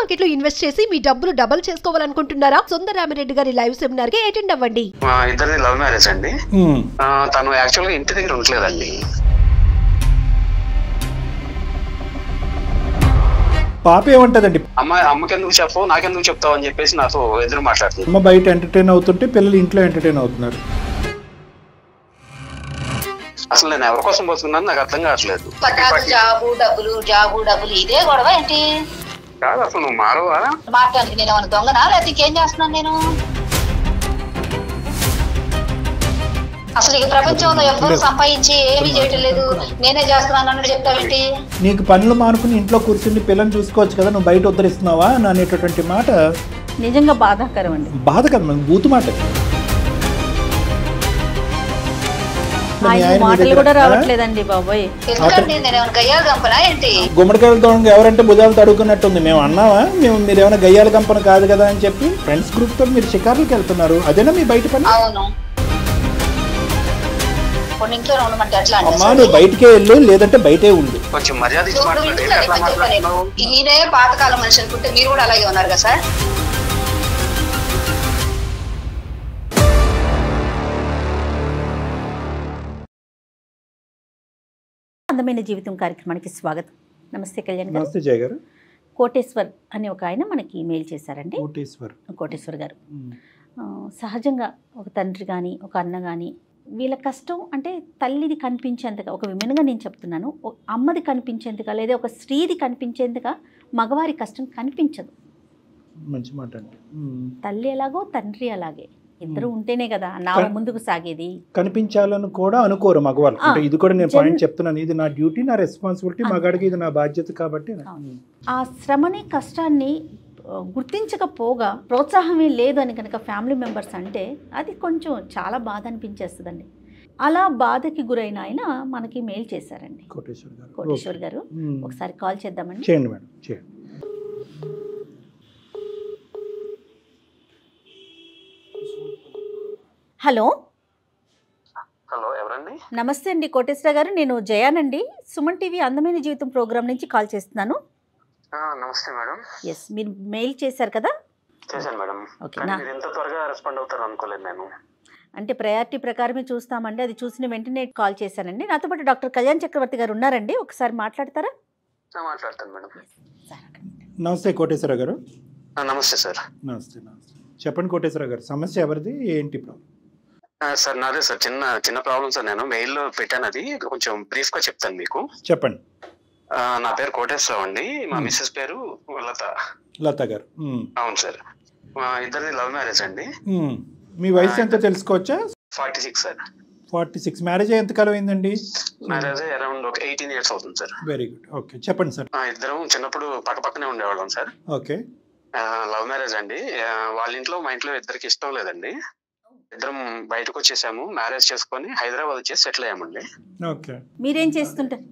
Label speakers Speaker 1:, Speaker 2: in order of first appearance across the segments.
Speaker 1: Market లో invest చేసి మీ డబ్బులు డబుల్ చేసుకోవాలనుకుంటున్నారా? సుందరరామిరెడ్డి గారి లైవ్ సెమినార్ కి అటెండ్ అవ్వండి.
Speaker 2: ఇద్దరిది లవ్ మ్యారేజ్ అండి. తను యాక్చువల్ గా ఇంటి దగ్గర ఉండలేదండి.
Speaker 3: పాప ఏమంటదండి?
Speaker 2: అమ్మకెందుకు చెప్పవు, నాకెందుకు చెప్తావు అని చెప్పేసి నాతో ఎదురు మాట్లాడుతుంది.
Speaker 3: అమ్మ బయట ఎంటర్టైన్ అవుతుంటే పిల్లలు ఇంట్లో ఎంటర్టైన్ అవుతున్నారు.
Speaker 2: అసలు నేను ఎవరి కోసం పోతున్నాను నాకు అర్థం కావట్లేదు.
Speaker 4: జాబు డబ్బులు ఇదే గొడవ ఏంటి?
Speaker 2: కాదు అసలు నువ్వు మారవా?
Speaker 4: మాట్లాడానికి నేను ఏమైనా దొంగనా లేకపోతే ఇంకేం చేస్తున్నాను నేను? అసలు ఈ ప్రపంచంలో ఎవరు సంపాదించి ఏమీ చేయటం లేదు, నేనే చేస్తున్నాను అన్నట్టు చెప్తావేంటి?
Speaker 3: నీకు పనులు మానుకుని ఇంట్లో కూర్చుని పిల్లల్ని చూసుకోవచ్చు కదా, నువ్వు బయట ఉద్ధరిస్తున్నావా అనేటటువంటి మాట
Speaker 5: నిజంగా బాధాకరం అండి.
Speaker 3: బాధ కదా, మనకు బూతు మాట.
Speaker 5: మాటలు కూడా రావట్లేదండి బాబోయ్.
Speaker 3: గుమ్మడికాయలు తోడు ఎవరంటే భుజాలు తడుకున్నట్టుంది. మేము అన్నావా మీరు ఏమైనా గయ్యాల కంపన కాదు కదా అని చెప్పి ఫ్రెండ్స్ గ్రూప్ తో మీరు షికార్లకు వెళ్తున్నారు. అదేనా మీ బయట పని? అమ్మా నువ్వు బయటకే వెళ్ళు, లేదంటే బయటే ఉండు.
Speaker 2: కొంచెం మర్యాద
Speaker 4: ఈయనే పాతకాలం మనిషి అనుకుంటే మీరు కూడా అలాగే ఉన్నారు కదా సార్.
Speaker 5: అందమైన జీవితం కార్యక్రమానికి స్వాగతం. నమస్తే కళ్యాణ్ గారు.
Speaker 3: నమస్తే జయ గారు.
Speaker 5: కోటేశ్వర్ అనే ఒక ఆయన మనకి మెయిల్ చేశారండి. కోటేశ్వర్ గారు సహజంగా ఒక తండ్రి కానీ ఒక అన్న కానీ వీళ్ళ కష్టం అంటే తల్లిది కనిపించేంతగా, ఒక విమెన్గా నేను చెప్తున్నాను, అమ్మది కనిపించేంతగా లేదా ఒక స్త్రీది కనిపించేంతగా మగవారి కష్టం కనిపించదు.
Speaker 3: మంచి మాట అండి.
Speaker 5: తల్లి ఎలాగో తండ్రి అలాగే, ఇద్దరు ఉంటేనే కదా నా ముందుకు సాగేది.
Speaker 3: కనిపించాలని కూడా అనుకోరు మగవాళ్ళు. అంటే ఇది కూడా నేను పాయింట్ చెప్తున్నాను, ఇది నా డ్యూటీ, నా రెస్పాన్సిబిలిటీ, మగాడికి ఇది నా బాధ్యత కాబట్టి.
Speaker 5: ఆ శ్రమని కష్టాన్ని గుర్తించకపోగా ప్రోత్సాహమే లేదు అని కనుక ఫ్యామిలీ మెంబర్స్ అంటే అది కొంచెం చాలా బాధ అనిపించేస్తుందండి. అలా బాధకి గురైన ఆయన మనకి మెయిల్ చేశారండి. కోటేశ్వర్ గారు ఒకసారి కాల్ చేద్దామండి.
Speaker 3: చేయండి మేడం, చేయండి.
Speaker 5: హలో
Speaker 2: ఎవరండి?
Speaker 5: నమస్తే అండి కోటేశ్వర గారు, నేను జయానండి. సుమన్ టీవీ అందమైన జీవితం ప్రోగ్రామ్ నుంచి కాల్ చేస్తున్నాను.
Speaker 2: నమస్తే మేడం.
Speaker 5: ఎస్, మీరు మెయిల్ చేశారు కదా?
Speaker 2: చేశాను మేడం. ఇంత త్వరగా రెస్పాండ్ అవుతారు అనుకోలేదు నేను.
Speaker 5: అంటే ప్రయారిటీ ప్రకారమే చూస్తామండి, అది చూసిన వెంటనే కాల్ చేశానండి. నాతో పాటు డాక్టర్ కళ్యాణ్ చక్రవర్తి గారు ఉన్నారండి, ఒకసారి మాట్లాడతారా?
Speaker 2: మాట్లాడతాను మేడం.
Speaker 3: నమస్తే కోటేశ్వర గారు.
Speaker 2: నమస్తే సార్.
Speaker 3: నమస్తే. చెప్పండి కోటేశ్వర గారు, సమస్య ఎవరిది, ఏంటి ప్రాబ్లం?
Speaker 2: సార్ నాదే సార్, చిన్న ప్రాబ్లం సార్. నేను మెయిల్లో పెట్టాను, అది కొంచెం బ్రీఫ్ గా చెప్తాను మీకు.
Speaker 3: చెప్పండి.
Speaker 2: నా పేరు కోటేశ్వరరావు అండి, మా మిస్సెస్ పేరు
Speaker 3: లత గారు.
Speaker 2: అవును సార్. మా ఇద్దరిది లవ్ మ్యారేజ్ అండి.
Speaker 3: మీ వయసు ఎంత తెలుసుకోవచ్చా?
Speaker 2: 46 సార్.
Speaker 3: 46. మ్యారేజ్ ఎంతకాలం అయిందండి?
Speaker 2: మ్యారేజ్ అరౌండ్ 18 years అవుతుంది సార్.
Speaker 3: Very good. ఓకే, చెప్పండి సార్.
Speaker 2: ఇద్దరం చిన్నప్పుడు పక్కనే ఉండేవాళ్ళం సార్.
Speaker 3: ఓకే.
Speaker 2: లవ్ మ్యారేజ్ అండి. వాళ్ళ ఇంట్లో మా ఇంట్లో ఇద్దరికి ఇష్టం లేదండి. ఇద్దరం బయటకు వచ్చేసాము, మ్యారేజ్ చేసుకొని హైదరాబాద్ వచ్చేసి సెటిల్ అయ్యామండి.
Speaker 3: ఓకే.
Speaker 5: మీరేం చేస్తుంటారు?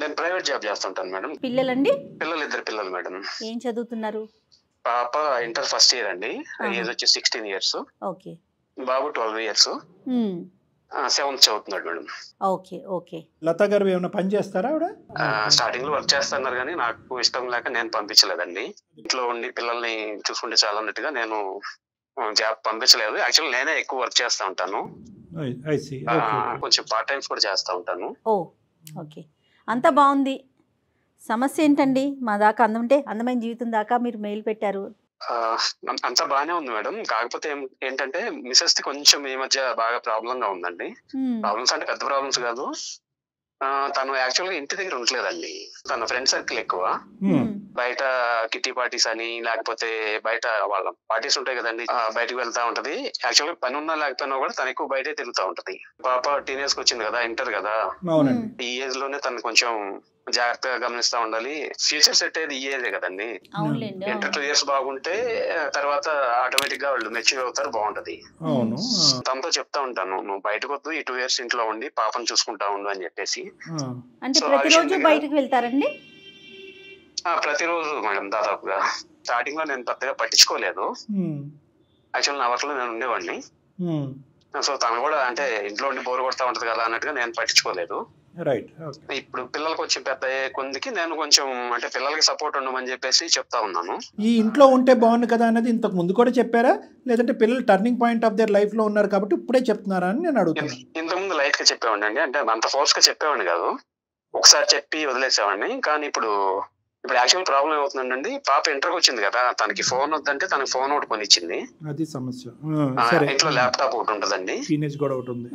Speaker 2: నేను ప్రైవేట్ జాబ్ చేస్తుంటాను మేడం.
Speaker 5: పిల్లలండి?
Speaker 2: ఇద్దరు పిల్లలు మేడం.
Speaker 5: ఏం చదువుతున్నారు?
Speaker 2: పాప ఇంటర్ ఫస్ట్ ఇయర్ అండి, ఏజ్ వచ్చి 16 years.
Speaker 5: ఓకే.
Speaker 2: బాబు 12 years, 7th చదువుతున్నాడు మేడం.
Speaker 5: Okay okay.
Speaker 3: లత గారు ఏమైనా పని చేస్తారా?
Speaker 2: స్టార్టింగ్ లో వర్క్ చేస్తున్నారు కానీ నాకు ఇష్టం లేక నేను పంపించలేదండి. ఇంట్లో ఉండి పిల్లల్ని చూసుకుంటే చాలా అన్నట్టుగా నేను జాబ్ పంపించలేదు. యాక్చువల్లీ నేనే ఎక్కువ వర్క్ చేస్తా ఉంటాను, కొంచెం పార్ట్ టైమ్స్ కూడా చేస్తా ఉంటాను.
Speaker 5: ఓ ఓకే, అంతా బాగుంది. సమస్య ఏంటండి? మా దాకా అందమైన జీవితం దాకా మీరు మెయిల్ పెట్టారు.
Speaker 2: అంతా బాగానే ఉంది మేడం. కాకపోతే ఏంటంటే మిసెస్ ది కొంచెం ఈ మధ్య బాగా ప్రాబ్లం గా ఉందండి. ప్రాబ్లమ్స్ అంటే పెద్ద ప్రాబ్లమ్స్ కాదు. తను యాక్చువల్ గా ఇంటి దగ్గర ఉండలేదండి. తన ఫ్రెండ్ సర్కిల్ ఎక్కువ, బయట కిట్టి పార్టీస్ అని లేకపోతే బయట వాళ్ళ పార్టీస్ ఉంటాయి కదండి, బయటకు వెళ్తా ఉంటది. యాక్చువల్ గా పని ఉన్నా లేకపోయినా కూడా తను ఎక్కువ బయటే తిరుగుతా ఉంటది. పాప టీనేజ్ కి వచ్చింది కదా, ఇంటర్ కదా, ఈ ఏజ్ లోనే తను కొంచెం జాగ్రత్తగా గమనిస్తా ఉండాలి. ఫ్యూచర్ సెట్ అయ్యేది ఈ ఏజే కదండి. ఇంటర్ 2 years బాగుంటే తర్వాత ఆటోమేటిక్ గా వాళ్ళు మెచ్యూర్ అవుతారు, బాగుంటది. తనతో చెప్తా ఉంటాను, నువ్వు బయటకు వద్దు, ఈ 2 years ఇంట్లో ఉండి పాపను చూసుకుంటా ఉండు అని చెప్పేసి.
Speaker 5: అంటే ప్రతిరోజు బయటకు వెళ్తారండి?
Speaker 2: ప్రతిరోజు మేడం, దాదాపుగా. స్టార్టింగ్ లో నేను పెద్దగా పట్టించుకోలేదు. యాక్చువల్ నా వర్క్ లో నేను ఉండేవాడిని. సో తను కూడా అంటే ఇంట్లో ఉండి బోర్ కొడతా ఉంటది కదా అన్నట్టుగా నేను పట్టించుకోలేదు.
Speaker 3: రైట్.
Speaker 2: ఇప్పుడు పిల్లలకు వచ్చి పెద్ద అయ్యే కొందికి నేను కొంచెం అంటే పిల్లలకి సపోర్ట్ ఉండమని చెప్పేసి చెప్తా ఉన్నాను.
Speaker 3: ఈ ఇంట్లో ఉంటే బాగుంది కదా అనేది ఇంతకు ముందు కూడా చెప్పారా, లేదంటే పిల్లలు turning point of their life లో ఉన్నారు కాబట్టి ఇప్పుడే చెప్తున్నారా అని నేను అడుగుతున్నాను.
Speaker 2: ఇంతకుముందు లైట్ గా చెప్పేవాడిని అంటే అంత ఫోర్స్ గా చెప్పేవాడిని కాదు, ఒకసారి చెప్పి వదిలేసేవాడిని. కానీ ఇప్పుడు యాక్చువల్ ప్రాబ్లం ఏమవుతుందండి, పాప ఇంటర్కి వచ్చింది కదా, తనకి ఫోన్ వద్దంటే తనకి ఫోన్ ఒకటి కొనిచ్చింది.
Speaker 3: అది సమస్య.
Speaker 2: ఇంట్లో ల్యాప్టాప్ ఒకటి ఉంటదండి,
Speaker 3: టీనేజ్ కూడా ఒకటి ఉంది.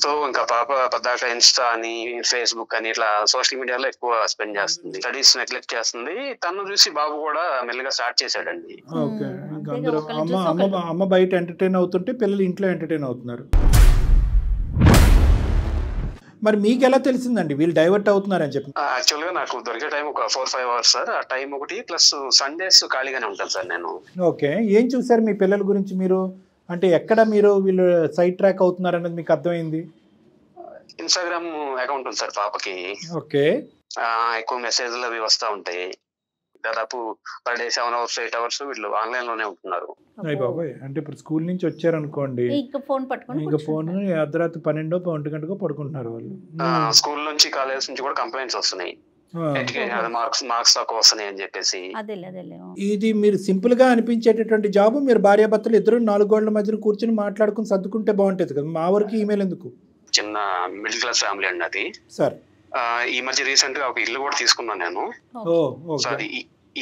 Speaker 2: సో ఇంకా పాప పద్దాక ఇన్స్టా అని ఫేస్బుక్ అని ఇట్లా సోషల్ మీడియాలో ఎక్కువ స్పెండ్ చేస్తుంది, స్టడీస్ నెగ్లెక్ట్ చేస్తుంది. తను చూసి బాబు కూడా మెల్లగా స్టార్ట్ చేశాడండి.
Speaker 3: ఓకే, అందరూ అమ్మ బయట ఎంటర్టైన్ అవుతుంటే పిల్లలు ఇంట్లో ఎంటర్టైన్ అవుతున్నారు. మరి మీకు ఎలా తెలిసిందండి వీళ్ళు డైవర్ట్ అవుతున్నారని చెప్పి?
Speaker 2: యాక్చువల్ గా నాకు దొరికే టైం ఒక 4-5 hours సార్. ఆ టైం ఒకటి ప్లస్ సండేస్ ఖాళీగానే ఉంటాను సార్ నేను.
Speaker 3: ఓకే, ఏం చూసారు మీ పిల్లల గురించి మీరు? అంటే ఎక్కడ మీరు వీళ్ళు సైడ్ ట్రాక్ అవుతున్నారు అనేది మీకు అర్థమైంది?
Speaker 2: ఇన్స్టాగ్రామ్ అకౌంట్ ఉంది సార్ పాపకి.
Speaker 3: ఓకే,
Speaker 2: ఎక్కువ మెసేజ్లు అవి వస్తూ ఉంటాయి. దాదాపు పర్ డే 7 hours 8 hours వీళ్ళు ఆన్లైన్ లోనే ఉంటున్నారు.
Speaker 3: అయ్య బాబాయ్, అంటే ఇప్పుడు స్కూల్ నుంచి వచ్చారనుకోండి,
Speaker 5: ఇంకా ఫోన్
Speaker 3: అర్ధరాత్రి 12-1 గంటకో పడుకుంటున్నారు వాళ్ళు.
Speaker 2: స్కూల్ నుంచి కాలేజ్ నుంచి కూడా కంప్లైంట్స్ వస్తున్నాయి, మార్క్స్ తక్కువ వస్తున్నాయి అని చెప్పేసి.
Speaker 3: ఇది మీరు సింపుల్ గా అనిపించేటటువంటి జాబ్, మీరు భార్యాభర్తలు ఇద్దరు 4 గోడల మధ్యన కూర్చొని మాట్లాడుకుని సర్దుకుంటే బాగుంటది కదా. మా వరకు ఈమెయిల్ ఎందుకు?
Speaker 2: చిన్న మిడిల్ క్లాస్ ఫ్యామిలీ అండి అది
Speaker 3: సార్.
Speaker 2: ఈ మధ్య రీసెంట్ గా ఒక ఇల్లు కూడా తీసుకున్నాను నేను. సో అది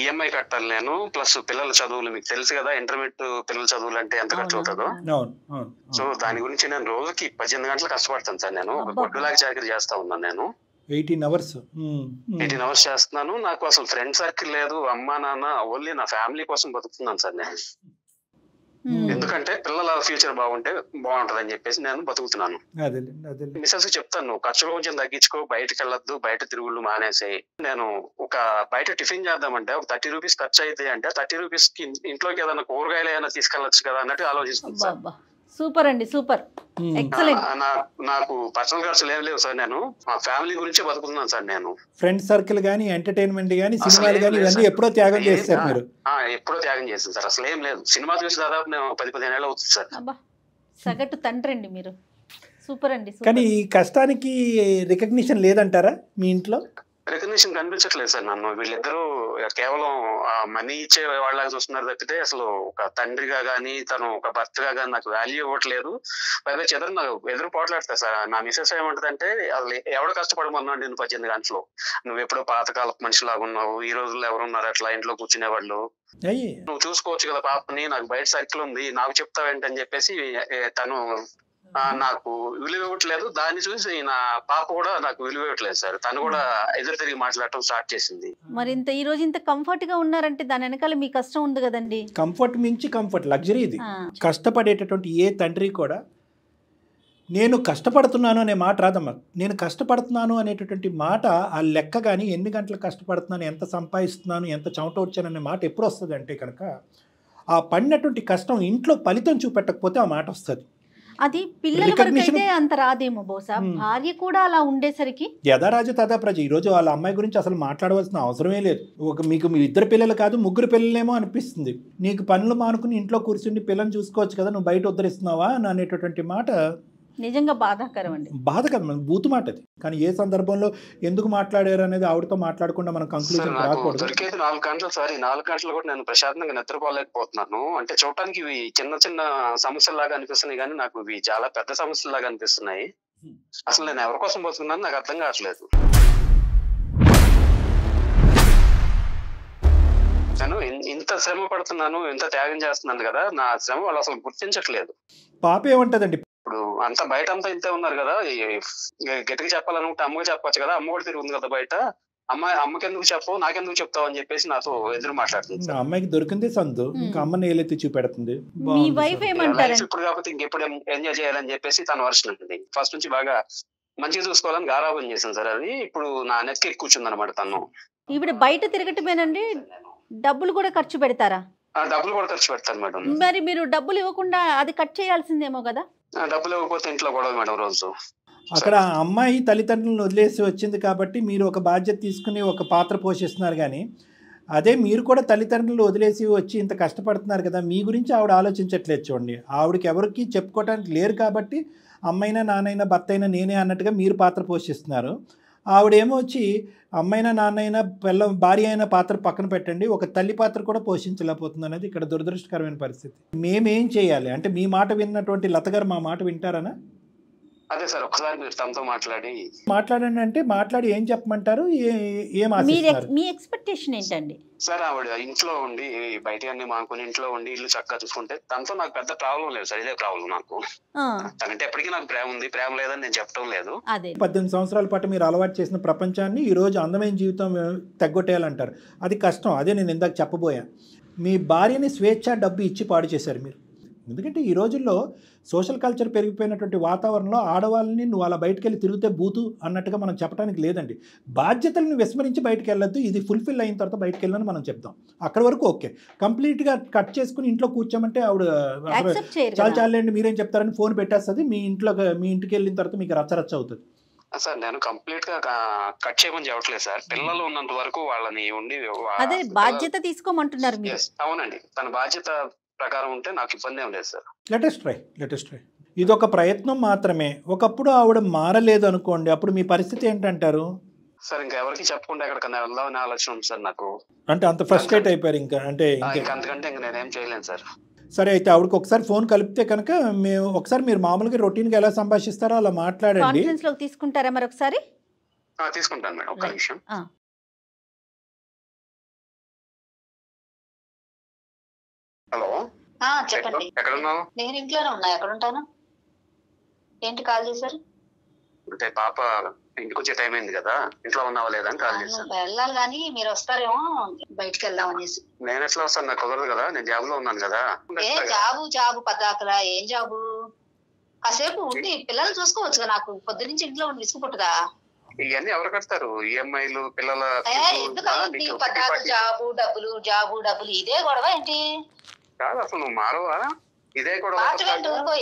Speaker 2: ఈఎంఐ కట్టాలి నేను, ప్లస్ పిల్లల చదువులు మీకు తెలుసు కదా, ఇంటర్మీడియట్ పిల్లల చదువులు అంటే ఎంత ఖర్చు అవుతుందో. సో దాని గురించి నేను రోజుకి 18 గంటలు కష్టపడతాను సార్. నేను ఒక గొడ్డులాగా చాకరీ చేస్తా ఉన్నాను నేను.
Speaker 3: 18
Speaker 2: hours చేస్తున్నాను. నాకు అసలు ఫ్రెండ్ సర్కిల్ లేదు, అమ్మా నాన్న, ఓన్లీ నా ఫ్యామిలీ కోసం బతుకుతున్నాను సార్ నేను. ఎందుకంటే పిల్లల ఫ్యూచర్ బాగుంటే బాగుంటది అని చెప్పేసి నేను బతుకుతున్నాను. మిస్సెస్ చెప్తాను, ఖర్చులు కొంచెం తగ్గించుకో, బయటకు వెళ్ళొద్దు, బయట తిరుగుళ్ళు మానేసి. నేను ఒక బయట టిఫిన్ చేద్దామంటే ఒక 30 రూపీస్ ఖర్చు అయితే అంటే 30 రూపీస్ కి ఇంట్లోకి ఏదైనా కూరగాయలు ఏదైనా తీసుకెళ్ళొచ్చు కదా అన్నట్టు ఆలోచిస్తుంది.
Speaker 5: సూపర్ అండి, సూపర్, ఎక్సలెంట్.
Speaker 2: నాకు పర్సనల్ ఖర్చులు ఏం లేవు సార్, నేను మా ఫ్యామిలీ గురించి బతుకుతున్నాను సార్. నేను
Speaker 3: ఫ్రెండ్ సర్కిల్ గానీ, ఎంటర్టైన్మెంట్ గానీ, సినిమాలు గానీ ఇవన్నీ ఎప్పుడో త్యాగం చేస్తారు మీరు?
Speaker 2: ఎప్పుడో త్యాగం చేస్తాను సార్, అసలు ఏం లేదు. సినిమా చూసి దాదాపు నేను 10-15 ఏళ్ళు అవుతుంది సార్.
Speaker 5: సగటు తండ్రి అండి మీరు, సూపర్ అండి.
Speaker 3: కానీ ఈ కష్టానికి రికగ్నిషన్ లేదంటారా మీ ఇంట్లో?
Speaker 2: రికగ్నిషన్ కనిపించట్లేదు సార్ నన్ను. వీళ్ళిద్దరూ కేవలం మనీ ఇచ్చే వాళ్ళగా చూస్తున్నారు తప్పితే అసలు ఒక తండ్రిగా గానీ, తను ఒక భర్తగా గానీ నాకు వాల్యూ ఇవ్వట్లేదు. పైగా చెదరు నాకు ఎదురు పోట్లాడతా సార్. నా మిసెస్ ఏమంటదంటే, అసలు ఎవడు కష్టపడమన్నాడు నేను 18 గంటలు, నువ్వు ఎప్పుడో పాతకాలపు మనిషిలాగా ఉన్నావు, ఈ రోజుల్లో ఎవరున్నారు అట్లా ఇంట్లో కూర్చునే వాళ్ళు, నువ్వు చూసుకోవచ్చు కదా పాపని, నాకు బయట సర్కిల్ ఉంది, నాకు చెప్తావేంటని చెప్పేసి తను నాకు విలువ ఇవ్వట్లేదు. దాన్ని చూసి నా పాప కూడా నాకు విలువ ఇవ్వట్లేదు సార్. తను కూడా ఎదురు తిరిగి మాట్లాడటం స్టార్ట్ చేసింది.
Speaker 5: మరి ఈ రోజు ఇంత కంఫర్ట్ గా ఉన్నారంటే దాని వెనకాల మీ కష్టం ఉంది కదండి.
Speaker 3: కంఫర్ట్ మించి కంఫర్ట్, లగ్జరీ ఇది. కష్టపడేటటువంటి ఏ తండ్రి కూడా నేను కష్టపడుతున్నాను అనే మాట రాదమ్మా. నేను కష్టపడుతున్నాను అనేటటువంటి మాట, ఆ లెక్క కానీ, ఎన్ని గంటలు కష్టపడుతున్నాను, ఎంత సంపాదిస్తున్నాను, ఎంత చెమట వచ్చాననే మాట ఎప్పుడు వస్తుంది అంటే కనుక, ఆ పడినటువంటి కష్టం ఇంట్లో ఫలితం చూపెట్టకపోతే ఆ మాట వస్తుంది.
Speaker 5: అది పిల్లల వరకు అయితే అంత రాదేమో బహుశా, భార్య కూడా అలా ఉండేసరికి
Speaker 3: యథారాజు తదా ప్రజ. ఈరోజు వాళ్ళ అమ్మాయి గురించి అసలు మాట్లాడవలసిన అవసరమే లేదు. మీకు మీ 2 పిల్లలు కాదు 3 పిల్లలేమో అనిపిస్తుంది. నీకు పనులు మానుకుని ఇంట్లో కూర్చుని పిల్లల్ని చూసుకోవచ్చు కదా, నువ్వు బయట ఉద్ధరిస్తున్నావా అనేటటువంటి మాట
Speaker 5: నిజంగా బాధాకరం అండి.
Speaker 3: బాధ కదా, మన బూతు మాట అది. కానీ ఏ సందర్భంలో ఎందుకు మాట్లాడారు అనేది ఆవిడతో మాట్లాడకుండా మనం కంక్లూజన్ రాకూడదు.
Speaker 2: దొరికేది 4 గంటలు సార్. ఈ 4 గంటలు కూడా నేను ప్రశాంతంగా నిద్రపోలేకపోతున్నాను. అంటే చూడటానికి ఇవి చిన్న చిన్న సమస్యల్లాగా అనిపిస్తున్నాయి, కానీ నాకు ఇవి చాలా పెద్ద సమస్యల్లాగా అనిపిస్తున్నాయి. అసలు నేను ఎవరి కోసం బతుకున్నాను నాకు అర్థం కావట్లేదు. నేను ఇంత శ్రమ పడుతున్నాను, ఇంత త్యాగం చేస్తున్నాను కదా, నా శ్రమ వాళ్ళు అసలు గుర్తించట్లేదు.
Speaker 3: పాప ఏమంటదండి?
Speaker 2: ఇప్పుడు అంత బయట అంతా ఇంతే ఉన్నారు కదా, గట్టిగా చెప్పాలనుకుంటే అమ్మకి చెప్పొచ్చు కదా, అమ్మ కూడా తిరుగుతుంది కదా బయట, అమ్మకి ఎందుకు చెప్పవు, నాకెందుకు చెప్తావు అని చెప్పేసి నాతో ఎదురు మాట్లాడుతుంది.
Speaker 3: అమ్మాయికి దొరికిందే సందు, ఇంకా అమ్మని ఏలెత్తి చూపెడుతుంది.
Speaker 2: ఇప్పుడు కాకపోతే ఇంకెప్పుడు ఎంజాయ్ చేయాలని చెప్పేసి తన వర్షన్ ఉంటుంది. ఫస్ట్ నుంచి బాగా మంచిగా చూసుకోవాలని గారాబం చేసింది సార్. అది ఇప్పుడు నా నెక్కి కూర్చుంది అనమాట తను.
Speaker 5: ఇప్పుడు బయట తిరగటమేనండి, డబ్బులు కూడా ఖర్చు పెడతారా?
Speaker 2: డబ్బులు కూడా ఖర్చు పెడతాను మేడం.
Speaker 5: మరి మీరు డబ్బులు ఇవ్వకుండా అది కట్ చేయాల్సిందేమో కదా?
Speaker 2: డబ్బులు ఇవ్వకపోతే ఇంట్లో గొడవ మేడం రోజు.
Speaker 3: అక్కడ అమ్మాయి తల్లిదండ్రులను వదిలేసి వచ్చింది కాబట్టి మీరు ఒక బాధ్యత తీసుకుని ఒక పాత్ర పోషిస్తున్నారు. కానీ అదే మీరు కూడా తల్లిదండ్రులు వదిలేసి వచ్చి ఇంత కష్టపడుతున్నారు కదా, మీ గురించి ఆవిడ ఆలోచించట్లేదు. చూడండి, ఆవిడకి ఎవరికి చెప్పుకోవడానికి లేరు కాబట్టి అమ్మైనా నాన్నైనా భర్త అయినా నేనే అన్నట్టుగా మీరు పాత్ర పోషిస్తున్నారు. ఆవిడేమో వచ్చి అమ్మైనా నాన్నైనా భార్య అయినా పాత్ర పక్కన పెట్టండి, ఒక తల్లి పాత్ర కూడా పోషించలేకపోతుంది అనేది ఇక్కడ దురదృష్టకరమైన పరిస్థితి. మేమేం చేయాలి అంటే మీ మాట విన్నటువంటి లత గారు మా మాట వింటారనా?
Speaker 2: అదే సార్ ఒకసారి మీరు తనతో
Speaker 3: మాట్లాడండి అంటే మాట్లాడి ఏం చెప్పమంటారు, ఏం ఆశిస్తారు?
Speaker 5: మీ ఎక్స్పెక్టేషన్ ఏంటండి?
Speaker 2: సార్ ఆవిడ ఇంట్లో ఉండి బయట అన్ని మానుకొని ఇంట్లో ఉండి ఇల్లు చక్కగా చూసుకుంటే తనతో నాకు పెద్ద ప్రాబ్లం లేదు సార్. ఇదే ప్రాబ్లం నాకు. తనంటే ఎప్పటికీ నాకు ప్రేమ ఉంది, ప్రేమ లేదని నేను చెప్పడం లేదు.
Speaker 3: 18 సంవత్సరాల పాటు మీరు అలవాటు చేసిన ప్రపంచాన్ని ఈరోజు అందమైన జీవితం తగ్గొట్టేయాలంటారు. అది కష్టం. అదే నేను ఇందాక చెప్పబోయా. మీ భార్యని స్వేచ్ఛ డబ్బు ఇచ్చి పాడు చేశారు మీరు. ఎందుకంటే ఈ రోజుల్లో సోషల్ కల్చర్ పెరిగిపోయినటువంటి వాతావరణంలో ఆడవాళ్ళని నువ్వు అలా బయటకు వెళ్ళి తిరిగితే బూతు అన్నట్టుగా మనం చెప్పడానికి లేదండి. బాధ్యతలను విస్మరించి బయటకు వెళ్ళొద్దు, ఇది ఫుల్ఫిల్ అయిన తర్వాత బయటకు వెళ్ళని మనం చెప్తాం. అక్కడి వరకు ఓకే. కంప్లీట్గా కట్ చేసుకుని ఇంట్లో కూర్చోమంటే ఆవిడ చాలండి మీరేం చెప్తారని ఫోన్ పెట్టేస్తుంది. మీ ఇంటికి వెళ్ళిన తర్వాత మీకు రచ్చరచ్చ అవుతుంది.
Speaker 2: సార్ నేను కంప్లీట్ గా కట్ చేయమని చెప్పట్లేదు సార్. పిల్లలు ఉన్నంత వరకు వాళ్ళని ఉండి
Speaker 5: అదే బాధ్యత తీసుకోమంటున్నారు మీరు.
Speaker 2: అవునండి, తన బాధ్యత ప్రకారం ఉంటే నాకు ఇబ్బంది ఏం లేదు సార్.
Speaker 3: Latest try. ఇదొక ప్రయత్నం మాత్రమే. ఒకప్పుడు ఆవిడ మారలేదు అనుకోండి, అప్పుడు మీ పరిస్థితి ఏంటంటారు?
Speaker 2: సార్ ఇంకా ఎవరికి చెప్పకుండా ఎక్కడికన్నా వెళ్దామని ఆలోచన ఉంది సార్ నాకు.
Speaker 3: అంటే అంత ఫ్రస్ట్రేట్ అయిపోయారు ఇంకా? అంటే
Speaker 2: అంతకంటే ఇంకా నేనేం చేయలేను సార్.
Speaker 3: సరే అయితే ఆవిడకి ఒకసారి ఫోన్ కలిపితే కనుక మేము ఒకసారి మీరు మామూలుగా రొటీన్గా ఎలా సంభాషిస్తారో అలా మాట్లాడండి.
Speaker 5: తీసుకుంటారా మరొకసారి?
Speaker 2: తీసుకుంటాను మేడం, ఒక్క నిమిషం. హలో
Speaker 4: చెప్పండి.
Speaker 2: ఎక్కడ ఉన్నావు?
Speaker 4: నేను ఇంట్లోనే ఉన్నా. ఎక్కడ ఉంటాను? ఏంటి కాల్ చేశారు?
Speaker 2: అంటే పాప ఇంటికి వచ్చే టైం అయింది కదా, ఇంట్లో ఉన్నావా లేదా అని కాల్ చేశాను.
Speaker 4: వెళ్ళాలి కానీ మీరు వస్తారేమో బయటకు వెళ్దాం అనేసి.
Speaker 2: నేను ఎట్లా వస్తాను, నాకు కుదరదు కదా, నేను జాబ్ లో ఉన్నాను కదా.
Speaker 4: జాబు పద్దాకలా ఏం జాబు? కాసేపు ఉండి పిల్లలు చూసుకోవచ్చు. నాకు పొద్దు నుంచి ఇంట్లో ఉండి విసుగుపుట్టుగా.
Speaker 2: ఇవన్నీ ఎవరు కడతారు? ఈఎంఐలు, పిల్లల
Speaker 4: జాబు డబ్బులు ఇదే గొడవ ఏంటి?
Speaker 2: కాదు అసలు నువ్వు మారవా? ఇదే గొడవ.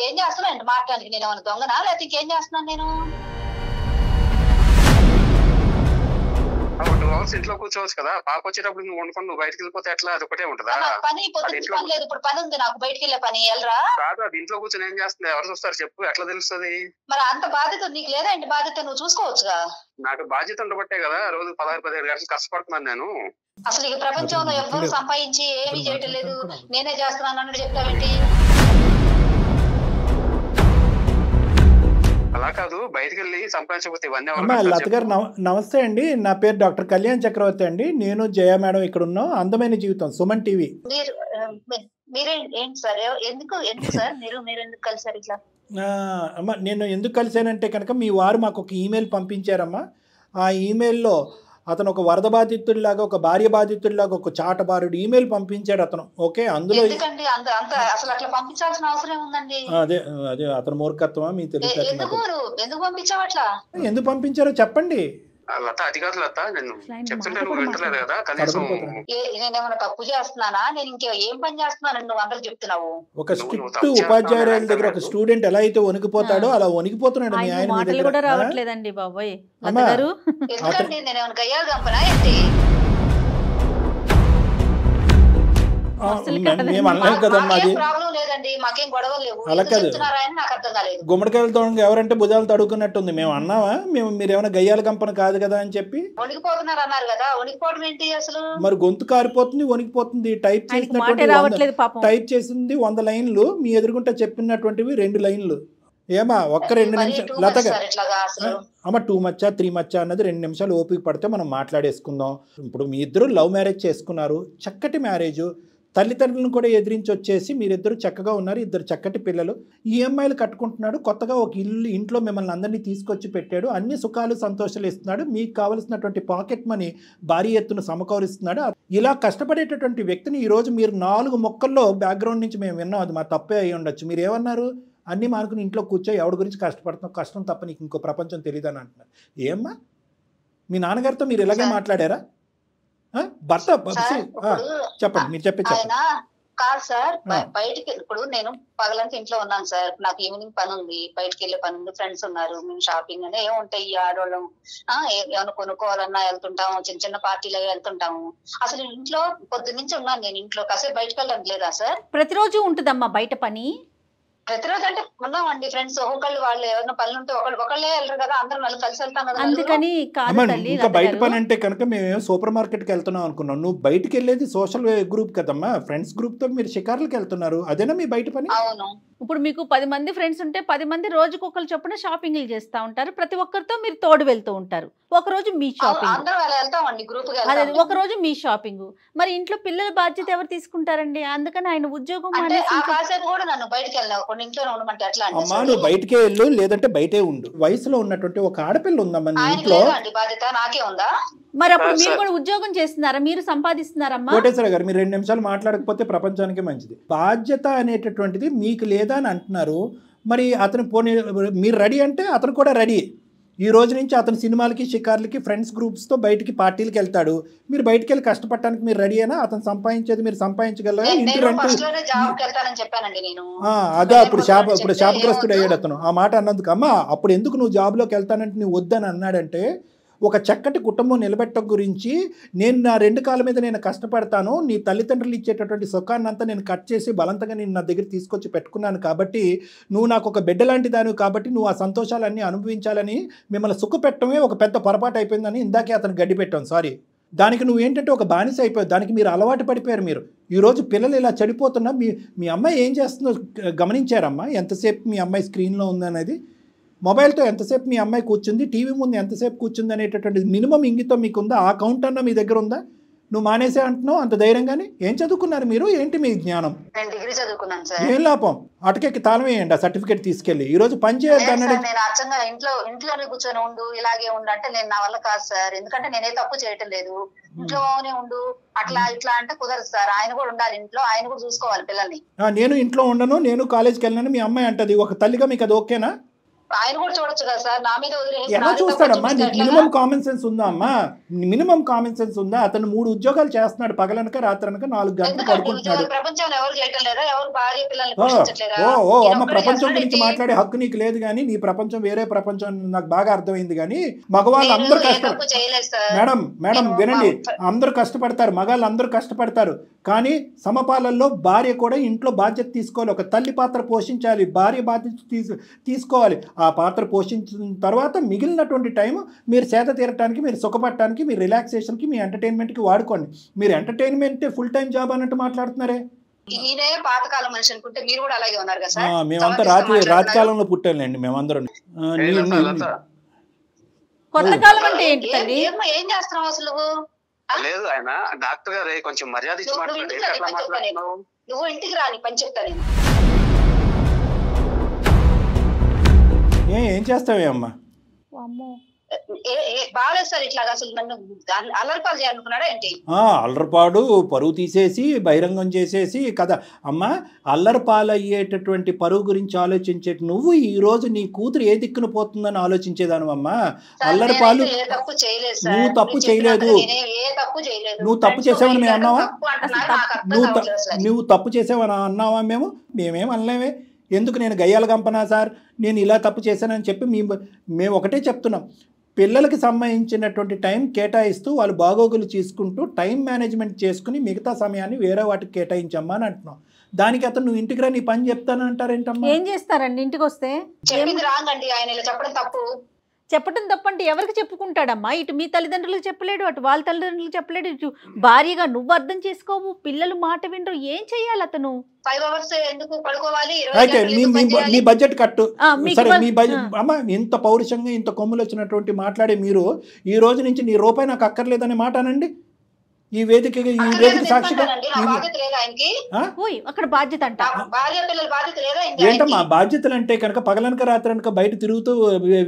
Speaker 4: ఏం చేస్తున్నావు మాట్లాడానికి? నేను ఏమైనా దొంగనా లేకపోతే ఇంకేం చేస్తున్నాను నేను?
Speaker 2: 2 hours ఇంట్లో కూర్చోవచ్చు కదా. పాప వచ్చేటప్పుడు నువ్వు వండుకొని నువ్వు బయటకు వెళ్ళిపోతే ఎట్లా? అది ఒకటే ఉంటుందా?
Speaker 4: పని పని లేదు. ఇప్పుడు పని ఉంది నాకు, బయటకు వెళ్ళే పని. వెళ్ళరా?
Speaker 2: కాదు, అది ఇంట్లో కూర్చొని ఏం చేస్తుంది? ఎవరు చూస్తారు చెప్పు? ఎట్లా తెలుస్తుంది?
Speaker 4: మరి అంత బాధ్యత నీకు లేదా? ఇంటి బాధ్యత నువ్వు చూసుకోవచ్చుగా.
Speaker 2: నాకు బాధ్యత ఉండబట్టే కదా రోజు 16-17 గంటలు కష్టపడుతున్నాను నేను.
Speaker 4: అసలు ఈ ప్రపంచంలో ఎవ్వరు సంపాదించి ఏమీ చేయటం లేదు, నేనే చేస్తున్నాను అన్నట్టు చెప్తావేంటి?
Speaker 2: అలా కాదు, బయటకు వెళ్ళి సంపాదించకపోతే ఇవన్నీ.
Speaker 3: లత గారు నమస్తే అండి, నా పేరు డాక్టర్ కళ్యాణ్ చక్రవర్తి అండి. నేను జయ మేడం ఇక్కడ ఉన్నాం. అందమైన జీవితం సుమన్ టీవీ.
Speaker 4: ఏంటి సార్? ఎందుకు సార్ మీరు ఎందుకు కలిసారు ఇట్లా?
Speaker 3: అమ్మా నేను ఎందుకు కలిసానంటే కనుక మీ వారు మాకు ఒక ఈమెయిల్ పంపించారమ్మా. ఆ ఈమెయిల్లో అతను ఒక వరద బాధితుడిలాగా, ఒక భార్య బాధితుడిలాగా, ఒక చాటబారుడు ఈమెయిల్ పంపించాడు అతను. ఓకే, అందులో అదే అతను మూర్ఖత్వమా మీ తెలియదు? ఎందుకు పంపించారో చెప్పండి.
Speaker 2: లత అది కాదు లత, నేను చెప్తుంటే నువ్వు వింటలేదు కదా. కనీసం
Speaker 4: నేనేమైనా తప్పు చేస్తున్నానా? నేను ఇంకా ఏం పని చేస్తున్నాను నువ్వు అందరూ చెప్తున్నావు?
Speaker 3: ఒక స్ట్రిక్ట్ ఉపాధ్యాయురాల దగ్గర ఒక స్టూడెంట్ ఎలా అయితే వణికిపోతాడో అలా వణికిపోతున్నాడు మీ ఆయన.
Speaker 5: మాటలు కూడా రావట్లేదండి బాబోయ్.
Speaker 4: ఎందుకంటే నేనేమైనా గయ్యాలు కంపనా ఏంటి?
Speaker 3: గుమ్మడికాయలతో ఎవరంటే భుజాలు తడుకున్నట్టుంది. మేము అన్నావా? మీరు ఏమైనా గయ్యాల కంపన కాదు కదా అని చెప్పి. మరి గొంతు కారిపోతుంది, వణికిపోతుంది. టైప్ చేసింది 100 లైన్లు, మీ ఎదురుగుంటా చెప్పినటువంటివి 2 లైన్లు. ఏమా ఒక్క 2 నిమిషాలు లతగా అమ్మ 2 మచ్చా 3 మచ్చా అన్నది 2 నిమిషాలు ఓపిక పడితే మనం మాట్లాడేసుకుందాం. ఇప్పుడు మీ ఇద్దరు లవ్ మ్యారేజ్ చేసుకున్నారు, చక్కటి మ్యారేజ్. తల్లిదండ్రులను కూడా ఎదిరించి వచ్చేసి మీరిద్దరు చక్కగా ఉన్నారు, 2 చక్కటి పిల్లలు. ఈఎంఐలు కట్టుకుంటున్నాడు, కొత్తగా ఒక ఇంట్లో మిమ్మల్ని అందరినీ తీసుకొచ్చి పెట్టాడు, అన్ని సుఖాలు సంతోషాలు ఇస్తున్నాడు, మీకు కావలసినటువంటి పాకెట్ మనీ భారీ ఎత్తున సమకూరుస్తున్నాడు. ఇలా కష్టపడేటటువంటి వ్యక్తిని ఈరోజు మీరు 4 మొక్కల్లో బ్యాక్గ్రౌండ్ నుంచి మేము విన్నాం, అది మా తప్పే అయి ఉండొచ్చు. మీరు ఏమన్నారు? అన్నీ మానుకుని ఇంట్లో కూర్చో, ఎవరి గురించి కష్టపడుతున్నావు, కష్టం తప్ప నీకు ఇంకో ప్రపంచం తెలియదని అంటున్నారు. ఏమ్మా మీ నాన్నగారితో మీరు ఇలాగే మాట్లాడారా? భర్త చెప్పండి, మీరు చెప్పండి.
Speaker 4: కాదు సార్, బయటికి ఇప్పుడు నేను పగలంతా ఇంట్లో ఉన్నాను సార్. నాకు ఈవినింగ్ పని ఉంది, బయటకు వెళ్ళే పని ఉంది, ఫ్రెండ్స్ ఉన్నారు, మేము షాపింగ్ అనే ఏముంటాయి ఈ ఆడవాళ్ళం. ఏమైనా కొనుక్కోవాలన్నా వెళ్తుంటాము, చిన్న చిన్న పార్టీలు వెళ్తుంటాము. అసలు ఇంట్లో పొద్దు నుంచి ఉన్నాను నేను ఇంట్లో, కాసేపు బయటకు వెళ్ళడం లేదా సార్?
Speaker 5: ప్రతిరోజు ఉంటుందమ్మా బయట పని.
Speaker 4: ప్రతిరోజు అంటే ఉన్నామండి ఫ్రెండ్స్, ఒకళ్ళు వాళ్ళు ఎవరైనా పనులు ఉంటే ఒకళ్ళే వెళ్ళరు కదా, అందరూ నలుగురు కలిసి వెళ్తాం కదా.
Speaker 5: అందుకని కాదు
Speaker 3: అమ్మా,
Speaker 5: తల్లి
Speaker 3: ఇంకా
Speaker 5: లత
Speaker 3: బయట
Speaker 5: గారు.
Speaker 3: పని అంటే కనుక మేము సూపర్ మార్కెట్కి వెళ్తున్నాం అనుకున్నాం. నువ్వు బయటికి వెళ్ళేది సోషల్ గ్రూప్ కదమ్మా, ఫ్రెండ్స్ గ్రూప్ తో మీరు షికార్లకు వెళ్తున్నారు. అదేనా మీ బయట పని?
Speaker 4: అవును.
Speaker 5: ఇప్పుడు మీకు 10 మంది ఫ్రెండ్స్ ఉంటే 10 మంది రోజుకొకరు చొప్పున షాపింగ్లు చేస్తూ ఉంటారు. ప్రతి ఒక్కరితో మీరు తోడు వెళ్తూ ఉంటారు. ఒక రోజు మీ షాపింగ్,
Speaker 4: అందరూ అలా వెళ్తామండి, గ్రూప్ గా
Speaker 5: అదే
Speaker 4: వెళ్తాం.
Speaker 5: ఒక రోజు మీ షాపింగ్. మరి ఇంట్లో పిల్లల బాధ్యత ఎవరు తీసుకుంటారండి? అందుకని ఆయన ఉద్యోగం
Speaker 4: అంటే
Speaker 5: మానేసి
Speaker 4: ఆ
Speaker 5: ఇంకా-
Speaker 4: కాసేపు కూడా నన్ను బయటకు వెళ్ళిన ఇంట్లోనే ఉండమంటే ఎట్లా అండి
Speaker 3: అమ్మా
Speaker 4: అసలు?
Speaker 3: నువ్వు బయటికే వెళ్ళు, లేదంటే బయటే ఉండు. వయసులో ఉన్నటువంటి ఒక ఆడపిల్ల ఉందమ్మా నీ
Speaker 4: ఆయనకి
Speaker 3: ఇంట్లో.
Speaker 4: లేదా అండి బాధ్యత, నాకే ఉందా?
Speaker 5: మరి అప్పుడు మీరు
Speaker 2: సార్.
Speaker 5: కూడా ఉద్యోగం చేస్తున్నారా? మీరు సంపాదిస్తున్నారమ్మా?
Speaker 3: కోటేశ్వర గారు, మీరు 2 నిమిషాలు మాట్లాడకపోతే ప్రపంచానికి మంచిది. బాధ్యత అనేటటువంటిది మీకు లేదా అని అంటున్నారు. మరి అతను పోనీ మీరు రెడీ అంటే అతను కూడా రెడీ. ఈ రోజు నుంచి అతను సినిమాలకి, షికార్లకి, ఫ్రెండ్స్ గ్రూప్స్తో బయటికి పార్టీలకి వెళ్తాడు. మీరు బయటికి వెళ్ళి కష్టపడటానికి మీరు రెడీ అయినా? అతను సంపాదించేది మీరు సంపాదించగలరా? ఇంటి
Speaker 4: నేను
Speaker 3: రెంట్
Speaker 4: ఫస్ట్ లోనే జాబ్కి వెళ్తానని చెప్పానండి నేను.
Speaker 3: అదే ఇప్పుడు
Speaker 4: చెప్తే
Speaker 3: శాపగ్రస్తుడు
Speaker 4: ఏమవుతుంది?
Speaker 3: అయ్యాడు అతను. ఆ మాట అన్నందుకు అమ్మా అప్పుడు ఎందుకు నువ్వు జాబ్లోకి వెళ్తానంటే నువ్వు వద్దని అన్నాడంటే, ఒక చక్కటి కుటుంబం నిలబెట్టడం గురించి నేను నా 2 కాళ్ళ మీద నేను కష్టపడతాను, నీ తల్లిదండ్రులు ఇచ్చేటటువంటి సుఖాన్ని అంతా నేను కట్ చేసి బలంతంగా నేను నా దగ్గర తీసుకొచ్చి పెట్టుకున్నాను కాబట్టి నువ్వు నాకు ఒక బిడ్డ లాంటి దానివి కాబట్టి నువ్వు ఆ సంతోషాలన్నీ అనుభవించాలని మిమ్మల్ని సుఖపెట్టడమే ఒక పెద్ద పొరపాటు అయిపోయిందని ఇందాకే అతను గడ్డి పెట్టాను. సారీ. దానికి నువ్వు ఏంటంటే ఒక బానిస అయిపోయావు. దానికి మీరు అలవాటు పడిపోయారు. మీరు ఈరోజు పిల్లలు ఇలా చెడిపోతున్నా మీ అమ్మాయి ఏం చేస్తుందో గమనించారమ్మా? ఎంతసేపు మీ అమ్మాయి స్క్రీన్లో ఉందనేది, మొబైల్తో ఎంతసేపు మీ అమ్మాయి కూర్చుంది, టీవీ ముందు ఎంతసేపు కూర్చుంది అనేటటువంటి మినిమం ఇంగితం మీకుందా? ఆ కౌంట్ అన్నా మీ దగ్గర ఉందా? నువ్వు మానేసే అంటున్నావు అంత ధైర్యంగానే. ఏం చదువుకున్నారు మీరు? ఏంటి మీ జ్ఞానం?
Speaker 4: నేను డిగ్రీ చదువుకున్నాను సార్.
Speaker 3: ఏం లాభం? అటకెక్కి తాళం వేయండి ఆ సర్టిఫికేట్ తీసుకెళ్ళి. ఈరోజు పని చేయొద్దు
Speaker 4: లేదు
Speaker 3: అన్నాడు.
Speaker 4: సార్, నేను అచ్చంగా ఇంట్లోనే కూర్చొని ఉండు, ఇలాగే ఉండు అంటే నేను నా వల్ల కాదు సార్. ఎందుకంటే నేనే తప్పు చేయటం లేదు. ఇంట్లోనే ఉండు అట్లా ఇట్లా అంటే కుదరదు సార్. ఆయన కూడా ఉండాలి ఇంట్లో, ఆయన కూడా చూసుకోవాలి పిల్లల్ని.
Speaker 3: నేను ఇంట్లో ఉండను, నేను కాలేజ్కి వెళ్ళను మీ అమ్మాయి అంటది. ఒక తల్లిగా మీకు అది ఓకేనా?
Speaker 4: ఆయన కూడా చూడొచ్చు కదా సార్, నా మీద వదిలేసి
Speaker 3: ఎలా
Speaker 4: నాదే తప్పు
Speaker 3: చూస్తాడమ్మా?
Speaker 4: చూపిస్తే
Speaker 3: నీకు
Speaker 4: ఎట్లాగా?
Speaker 3: మినిమం కామన్ సెన్స్ ఉందా అమ్మా? మినిమం కామన్ సెన్స్ ఉందా? అతను 3 ఉద్యోగాలు చేస్తున్నాడు. పగలనక రాత్రనక 4 గంటలు
Speaker 4: ఎందుకంటే
Speaker 3: పడుకుంటున్నాడు.
Speaker 4: ఉద్యోగాలు ప్రపంచంలో ఎవరు చేయటం లేదా? ఎవరు భార్య పిల్లల్ని
Speaker 3: ఓ
Speaker 4: పోషించట్లేదా?
Speaker 3: ఓ ఓ
Speaker 4: నేను
Speaker 3: అమ్మ,
Speaker 4: ఒక్కడే
Speaker 3: ప్రపంచం
Speaker 4: చేస్తాను
Speaker 3: గురించి
Speaker 4: ఏంటి?
Speaker 3: మాట్లాడే హక్కు నీకు లేదు. కానీ నీ ప్రపంచం వేరే ప్రపంచం నాకు బాగా అర్థమైంది. కానీ మగవాళ్ళు అందరూ
Speaker 4: నేను ఏ
Speaker 3: కష్టపడతారు.
Speaker 4: తప్పు చేయలేదు సార్.
Speaker 3: మేడం
Speaker 4: నేను
Speaker 3: వినండి, అందరూ కష్టపడతారు, మగాళ్ళు అందరూ కష్టపడతారు. కానీ సమపాలల్లో భార్య కూడా ఇంట్లో బాధ్యత తీసుకోవాలి. ఒక తల్లి పాత్ర పోషించాలి, భార్య బాధ్యత తీసుకోవాలి. ఆ పాత్ర పోషించిన తర్వాత మిగిలినటువంటి టైం మీరు సేద తీరటానికి, మీరు సుఖపడటానికి, మీ రిలాక్సేషన్కి, మీ ఎంటర్టైన్మెంట్కి వాడుకోండి. మీరు ఎంటర్టైన్మెంట్ ఫుల్ టైం జాబ్ అన్నట్టు మాట్లాడుతున్నారే.
Speaker 4: ఈయనే పాతకాలం మనిషి అనుకుంటే మీరు కూడా అలాగే ఉన్నారు కదా సార్.
Speaker 3: మేమంతా రాజకాలంలో పుట్టాలండి మేమందరం.
Speaker 5: కొత్త కాలం అంటే ఏంటి తల్లి?
Speaker 4: ఏం చేస్తున్నావు అసలు నువ్వు?
Speaker 2: లేదు ఆయన డాక్టర్ గారే కొంచెం మర్యాద ఇచ్చి
Speaker 4: నువ్వు
Speaker 2: మాట్లాడు.
Speaker 4: ఇంటికి రా,
Speaker 2: ఎట్లా
Speaker 4: పని చెప్తా నేను.
Speaker 2: మాట్లాడుతున్నావు?
Speaker 4: నువ్వు ఇంటికి రాని పని చెప్తా నేను.
Speaker 3: ఏం చేస్తావే అమ్మా?
Speaker 5: అమ్మో,
Speaker 4: బాగాలేదు సార్ ఇట్లాగా. అసలు నన్ను అల్లరిపాలు చేయాలనుకున్నాడా ఏంటి?
Speaker 3: అల్లరిపాడు పరువు తీసేసి బహిరంగం చేసేసి కదా అమ్మ. అల్లరిపాలయ్యేటటువంటి పరువు గురించి ఆలోచించే నువ్వు ఈ రోజు నీ కూతురు ఏ దిక్కున పోతుందని ఆలోచించేదాను అమ్మ. అల్లరిపాలు
Speaker 4: ఏ తప్పు చేయలేదు సార్.
Speaker 3: నువ్వు తప్పు
Speaker 4: మీరు
Speaker 3: చేయలేదు.
Speaker 4: చెప్పినట్టు ఏ తప్పు చేయలేదు.
Speaker 3: నువ్వు తప్పు చేసావని మేము అన్నావా?
Speaker 4: తప్పు అంటున్నారు, నాకు అర్థం కావట్లేదు అసలు అది.
Speaker 3: నువ్వు తప్పు చేసావని అన్నావా? మేమేం అనలేమే. ఎందుకు నేను గయ్యాల గంపనా సార్? నేను ఇలా తప్పు చేశానని చెప్పి మేము ఒకటే చెప్తున్నాం. పిల్లలకి సంబంధించినటువంటి టైం కేటాయిస్తూ వాళ్ళు బాగోగులు తీసుకుంటూ టైం మేనేజ్మెంట్ చేసుకుని మిగతా సమయాన్ని వేరే వాటికి కేటాయించమ్మా అని అంటున్నాం. దానికి అతను నువ్వు ఇంటికి రా నీ పని చెప్తానంటారేంటమ్మా?
Speaker 5: ఏం చేస్తారండి ఇంటికి వస్తే?
Speaker 4: చెప్పింది రాంగ్ అండి, ఆయన ఇలా చెప్పడం తప్పు.
Speaker 5: చెప్పటం తప్పంటే ఎవరికి చెప్పుకుంటాడమ్మా? ఇటు మీ తల్లిదండ్రులకు చెప్పలేడు, అటు వాళ్ళ తల్లిదండ్రులకు చెప్పలేడు, ఇటు భార్యగా నువ్వు అర్థం చేసుకోవు, పిల్లలు మాట వినరు. ఏం చెయ్యాలి అతను?
Speaker 4: 5 hours ఎందుకు పడుకోవాలి?
Speaker 3: అయితే మీ బడ్జెట్ కట్టు. సరే మీ బడ్జెట్
Speaker 5: ఆ.
Speaker 3: అమ్మ, ఇంత పౌరుషంగా ఇంత కొమ్ములు వచ్చినటువంటి మాట్లాడే మీరు ఈ రోజు నుంచి నీ రూపాయి నాకు అక్కర్లేదనే మాట అనండి. ఈ వేదిక సాక్షిగా
Speaker 5: ఓయ్ అక్కడ బాధ్యత అంట.
Speaker 4: భార్య పిల్లల బాధ్యత లేదా?
Speaker 3: ఏంటమ్మా బాధ్యతలు అంటే కనుక పగలనక రాత్రనక బయట తిరుగుతూ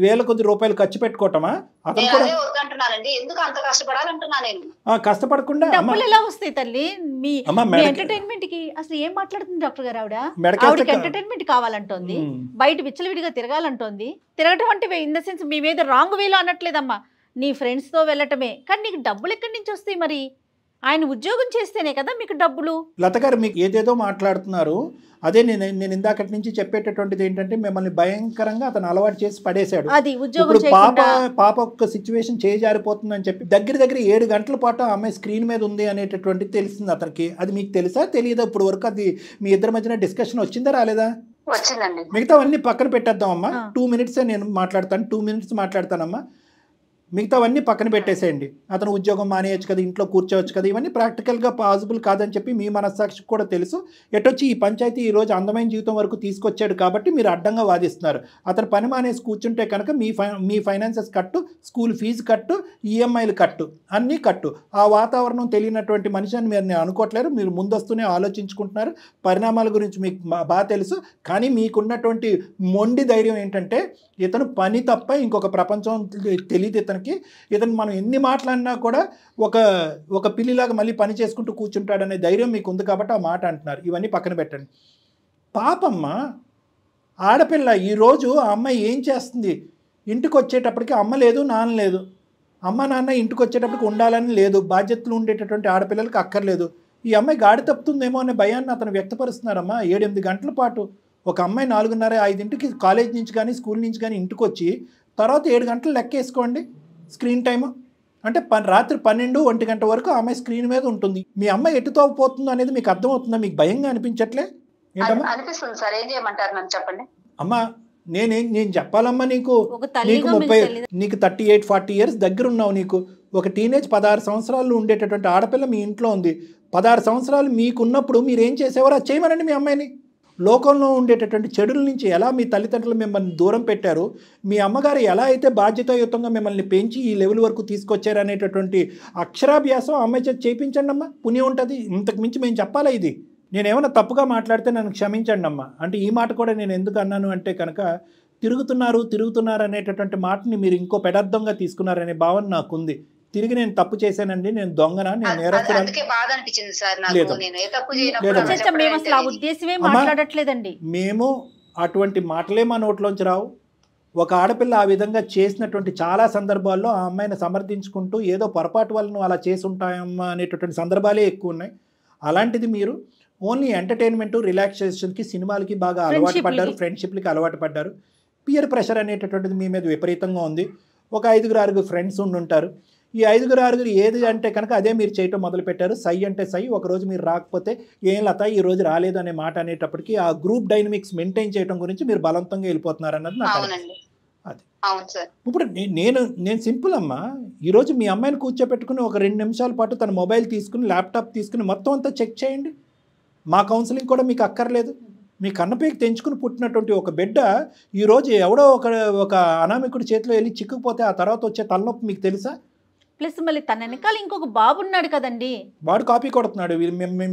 Speaker 3: వేల కొద్ది రూపాయలు ఖర్చు పెట్టుకోవటమా? అతను కూడా
Speaker 4: వద్దంటున్నానండి. ఎందుకు అంత కష్టపడాలంటున్నా నేను?
Speaker 3: కష్టపడకుండా
Speaker 5: డబ్బులు ఎలా వస్తాయి తల్లి? మీ
Speaker 3: అమ్మ
Speaker 5: ఎంటర్టైన్మెంట్ కి అసలు ఏం మాట్లాడుతుంది డాక్టర్ గారు?
Speaker 3: మెడకేస్తే
Speaker 5: ఆవిడకి ఎంటర్టైన్మెంట్ కావాలంటోంది, బయట విచ్చలవిడిగా తిరగాలంటోంది. తిరగటం అంటే ఇన్ ద సెన్స్ మేమేదో రాంగ్ వేలో అనట్లేదమ్మా, నీ ఫ్రెండ్స్ తో వెళ్ళటమే. కానీ నీకు డబ్బులు ఎక్కడి నుంచి వస్తాయి? మరి ఆయన ఉద్యోగం చేస్తేనే కదా మీకు డబ్బులు.
Speaker 3: లత గారు మీకు ఏదేదో మాట్లాడుతున్నారు. అదే నేను ఇందాకటి నుంచి చెప్పేటటువంటిది ఏంటంటే మిమ్మల్ని భయంకరంగా అతను అలవాటు చేసి పడేశాడు.
Speaker 5: అది ఉద్యోగం
Speaker 3: ఇప్పుడు పాప ఒక్క సిచ్యువేషన్ చేజారిపోతుందని చెప్పి దగ్గర 7 గంటల పాటు అమ్మాయి స్క్రీన్ మీద ఉంది అనేటటువంటిది తెలిసింది అతనికి. అది మీకు తెలుసా తెలియదా? ఇప్పుడు వరకు అది మీ ఇద్దరి మధ్యన డిస్కషన్ వచ్చిందా రాలేదా?
Speaker 4: వచ్చిందండి.
Speaker 3: మిగతావన్నీ పక్కన పెట్టేద్దామమ్మా. 2 minutes నేను మాట్లాడతాను, 2 minutes మాట్లాడతానమ్మా. మిగతావన్నీ పక్కన పెట్టేసేయండి. అతను ఉద్యోగం మానేయచ్చు కదా, ఇంట్లో కూర్చోవచ్చు కదా, ఇవన్నీ ప్రాక్టికల్గా పాసిబుల్ కాదని చెప్పి మీ మనస్సాక్షికి కూడా తెలుసు. ఎటొచ్చి ఈ పంచాయతీ ఈరోజు అందమైన జీవితం వరకు తీసుకొచ్చాడు కాబట్టి మీరు అడ్డంగా వాదిస్తున్నారు. అతను పని మానేసి కూర్చుంటే కనుక మీ ఫైనాన్సెస్ కట్టు, స్కూల్ ఫీజు కట్టు, ఈఎంఐలు కట్టు, అన్నీ కట్టు. ఆ వాతావరణం తెలియనటువంటి మనిషి అని మీరు అనుకోవట్లేరు. మీరు ముందొస్తూనే ఆలోచించుకుంటున్నారు. పరిణామాల గురించి మీకు బాగా తెలుసు. కానీ మీకున్నటువంటి మొండి ధైర్యం ఏంటంటే ఇతను పని తప్ప ఇంకొక ప్రపంచం తెలియదు ఇతను మనం ఎన్ని మాట్లాడినా కూడా ఒక పిల్లిలాగా మళ్ళీ పని చేసుకుంటూ కూర్చుంటాడనే ధైర్యం మీకు ఉంది కాబట్టి ఆ మాట అంటున్నారు. ఇవన్నీ పక్కన పెట్టండి. పాపమ్మ ఆడపిల్ల ఈరోజు ఆ అమ్మాయి ఏం చేస్తుంది? ఇంటికి వచ్చేటప్పటికి అమ్మ లేదు, నాన్న లేదు. అమ్మ నాన్న ఇంటికి వచ్చేటప్పటికి ఉండాలని లేదు. బాధ్యతలు ఉండేటటువంటి ఆడపిల్లలకి అక్కర్లేదు. ఈ అమ్మాయి గాడి తప్పుతుందేమో అనే భయాన్ని అతను వ్యక్తపరుస్తున్నారమ్మా. 7-8 గంటల పాటు ఒక అమ్మాయి 4:30-5 కాలేజ్ నుంచి కానీ స్కూల్ నుంచి కానీ ఇంటికి వచ్చి తర్వాత 7 గంటలు లెక్కేసుకోండి స్క్రీన్ టైము. అంటే రాత్రి 12-1 గంట వరకు ఆమె స్క్రీన్ మీద ఉంటుంది. మీ అమ్మాయి ఎటుతో పోతుందో అనేది మీకు అర్థమవుతుందా? మీకు భయంగా అనిపించట్లే? ఏంటమ్మా
Speaker 4: అనిపిస్తుంది సార్. ఏం చేయమంటారు నన్ను చెప్పండి.
Speaker 3: అమ్మా నేను చెప్పాలమ్మా. నీకు 38-40 ఇయర్స్ దగ్గర ఉన్నావు. నీకు ఒక టీనేజ్ 16 సంవత్సరాలు ఉండేటటువంటి ఆడపిల్ల మీ ఇంట్లో ఉంది. 16 సంవత్సరాలు మీకున్నప్పుడు మీరు ఏం చేసేవారో అది చేయమనండి మీ అమ్మాయిని. లోకంలో ఉండేటటువంటి చెడుల నుంచి ఎలా మీ తల్లిదండ్రులు మిమ్మల్ని దూరం పెట్టారు, మీ అమ్మగారు ఎలా అయితే బాధ్యతాయుతంగా మిమ్మల్ని పెంచి ఈ లెవెల్ వరకు తీసుకొచ్చారు అనేటటువంటి అక్షరాభ్యాసం అమ్మాయి చేత చేయించండి అమ్మా. పుణ్యం ఉంటుంది. ఇంతకు మించి మేము చెప్పాలా? ఇది నేనేమైనా తప్పుగా మాట్లాడితే నన్ను క్షమించండి అమ్మా. అంటే ఈ మాట కూడా నేను ఎందుకు అన్నాను అంటే కనుక తిరుగుతున్నారు అనేటటువంటి మాటని మీరు ఇంకో పెడార్థంగా తీసుకున్నారనే భావన నాకుంది. తిరిగి నేను తప్పు చేశానండి, నేను దొంగనా, నేను నేరస్తురాలు. మేము అటువంటి మాటలే మా నోట్లోంచి రావు. ఒక ఆడపిల్ల ఆ విధంగా చేసినటువంటి చాలా సందర్భాల్లో ఆ అమ్మాయిని సమర్థించుకుంటూ ఏదో పొరపాటు వల్ల నువ్వు అలా చేసి ఉంటాయమ్మా అనేటటువంటి సందర్భాలే ఎక్కువ ఉన్నాయి. అలాంటిది మీరు ఓన్లీ ఎంటర్టైన్మెంట్, రిలాక్సేషన్కి, సినిమాలకి బాగా అలవాటు పడ్డారు, ఫ్రెండ్షిప్లకి అలవాటు పడ్డారు. పియర్ ప్రెషర్ అనేటటువంటిది మీ మీద విపరీతంగా ఉంది. ఒక 5-6 ఫ్రెండ్స్ ఉండుంటారు. ఈ 5-6 ఏది అంటే కనుక అదే మీరు చేయటం మొదలుపెట్టారు. సై అంటే సై. ఒకరోజు మీరు రాకపోతే ఏం లత ఈరోజు రాలేదు అనే మాట అనేటప్పటికీ ఆ గ్రూప్ డైనమిక్స్ మెయింటైన్ చేయడం గురించి మీరు బలవంతంగా వెళ్ళిపోతున్నారు అన్నది నాకు అది. ఇప్పుడు నేను సింపుల్ అమ్మా. ఈరోజు మీ అమ్మాయిని కూర్చోపెట్టుకుని ఒక 2 నిమిషాల పాటు తన మొబైల్ తీసుకుని, ల్యాప్టాప్ తీసుకుని మొత్తం అంతా చెక్ చేయండి. మా కౌన్సిలింగ్ కూడా మీకు అక్కర్లేదు. మీ కన్నపైకి తెంచుకుని పుట్టినటువంటి ఒక బిడ్డ ఈరోజు ఎవడో ఒక అనామికుడి చేతిలో వెళ్ళి చిక్కుకుపోతే ఆ తర్వాత వచ్చే తలనొప్పి మీకు తెలుసా?
Speaker 5: ప్లస్ మళ్ళీ తన వెనకాల ఇంకొక బాబు ఉన్నాడు కదండి,
Speaker 3: వాడు కాపీ కొడుతున్నాడు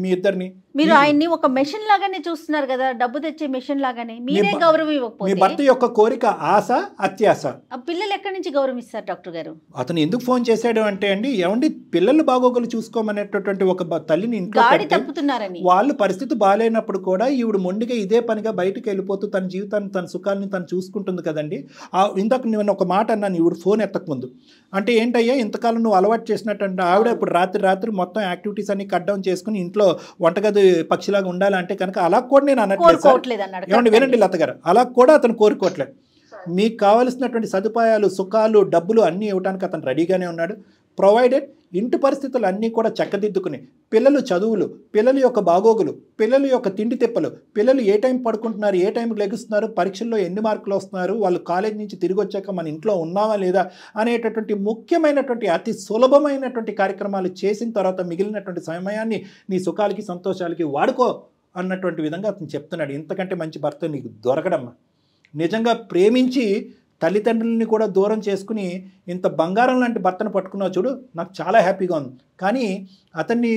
Speaker 3: మీ ఇద్దరిని.
Speaker 5: మీరు ఆయన్ని ఒక మెషిన్ లాగానే చూస్తున్నారు కదా, డబ్బు తెచ్చే మెషిన్ లాగానే. మీరే గౌరవం ఇవ్వకపోతే
Speaker 3: మీ భర్త యొక్క కోరిక, ఆశ, అత్యాశ.
Speaker 5: ఆ పిల్లలు ఎక్కడి నుంచి గౌరవిస్తారు డాక్టర్ గారు?
Speaker 3: అతను ఎందుకు ఫోన్ చేశాడు అంటే అండి, ఏమండి పిల్లలు బాగోగులు చూసుకోమనేటటువంటి ఒక తల్లిని ఇంట్లో
Speaker 5: తప్పుతున్నారని,
Speaker 3: వాళ్ళు పరిస్థితి బాగాలేనప్పుడు కూడా ఈవిడ మొండిగా ఇదే పనిగా బయటకు వెళ్ళిపోతూ తన జీవితాన్ని, తన సుఖాలని తను చూసుకుంటుంది కదండి. ఇందాక నేను ఒక మాట అన్నాను ఈవిడ ఫోన్ ఎత్తకముందు. అంటే ఏంటయ్యా ఇంతకాలం నువ్వు అలవాటు చేసినట్టు ఆవిడ ఇప్పుడు రాత్రి మొత్తం యాక్టివిటీస్ అన్ని కట్ డౌన్ చేసుకుని ఇంట్లో వంటగది పక్షిలాగా ఉండాలంటే కనుక అలా కూడా నేను అనట్లేదు. ఏమండి వినండి లత గారు, అలా కూడా అతను కోరుకోవట్లేదు. మీకు కావలసినటువంటి సదుపాయాలు, సుఖాలు, డబ్బులు అన్నీ ఇవ్వడానికి అతను రెడీగానే ఉన్నాడు. ప్రొవైడెడ్ ఇంటి పరిస్థితులు అన్నీ కూడా చక్కదిద్దుకుని, పిల్లలు చదువులు, పిల్లల యొక్క బాగోగులు, పిల్లల యొక్క తిండి తిప్పలు, పిల్లలు ఏ టైం పడుకుంటున్నారు, ఏ టైంకి లెగుస్తున్నారు, పరీక్షల్లో ఎన్ని మార్కులు వస్తున్నారు, వాళ్ళు కాలేజ్ నుంచి తిరిగి వచ్చాక మన ఇంట్లో ఉన్నావా లేదా అనేటటువంటి ముఖ్యమైనటువంటి అతి సులభమైనటువంటి కార్యక్రమాలు చేసిన తర్వాత మిగిలినటువంటి సమయాన్ని నీ సుఖాలకి, సంతోషాలకి వాడుకో అన్నటువంటి విధంగా అతను చెప్తున్నాడు. ఇంతకంటే మంచి భర్త నీకు దొరకడమ్మా. నిజంగా ప్రేమించి తల్లిదండ్రులని కూడా దూరం చేసుకుని ఇంత బంగారం లాంటి భర్తను పట్టుకున్నావు చూడు, నాకు చాలా హ్యాపీగా ఉంది. కానీ అతన్ని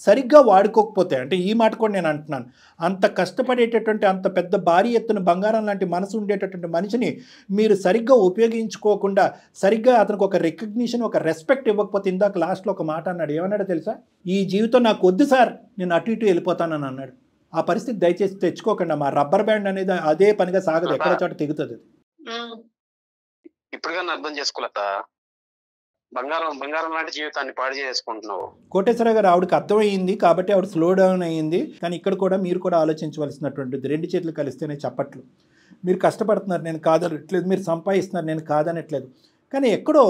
Speaker 3: సరిగ్గా వాడుకోకపోతే, అంటే ఈ మాట కూడా నేను అంటున్నాను, అంత కష్టపడేటటువంటి అంత పెద్ద భారీ ఎత్తున బంగారం లాంటి మనసు ఉండేటటువంటి మనిషిని మీరు సరిగ్గా ఉపయోగించుకోకుండా, సరిగ్గా అతనికి ఒక రికగ్నిషన్, ఒక రెస్పెక్ట్ ఇవ్వకపోతే, ఇందాక లాస్ట్లో ఒక మాట అన్నాడు, ఏమన్నాడో తెలుసా? ఈ జీవితం నాకు వద్దు సార్, నేను అటు ఇటు వెళ్ళిపోతానని అన్నాడు. ఆ పరిస్థితి దయచేసి తెచ్చుకోకుండా. మా రబ్బర్ బ్యాండ్ అనేది అదే పనిగా సాగదు, ఎక్కడ చోట తెగుతుంది.
Speaker 2: ఇప్పుడు కానీ అర్థం చేసుకోలేక బంగారం లాంటి జీవితాన్ని పాడు చేసుకుంటున్నావు.
Speaker 3: కోటేశ్వర గారు ఆవిడకి అర్థమయ్యింది కాబట్టి ఆవిడ స్లో డౌన్ అయ్యింది. కానీ ఇక్కడ కూడా మీరు కూడా ఆలోచించవలసినటువంటిది. 2 చేతులు కలిస్తేనే చప్పట్లు. మీరు కష్టపడుతున్నారు, నేను కాదనట్లేదు. మీరు సంపాదిస్తున్నారు, నేను కాదనట్లేదు. కానీ ఎక్కడో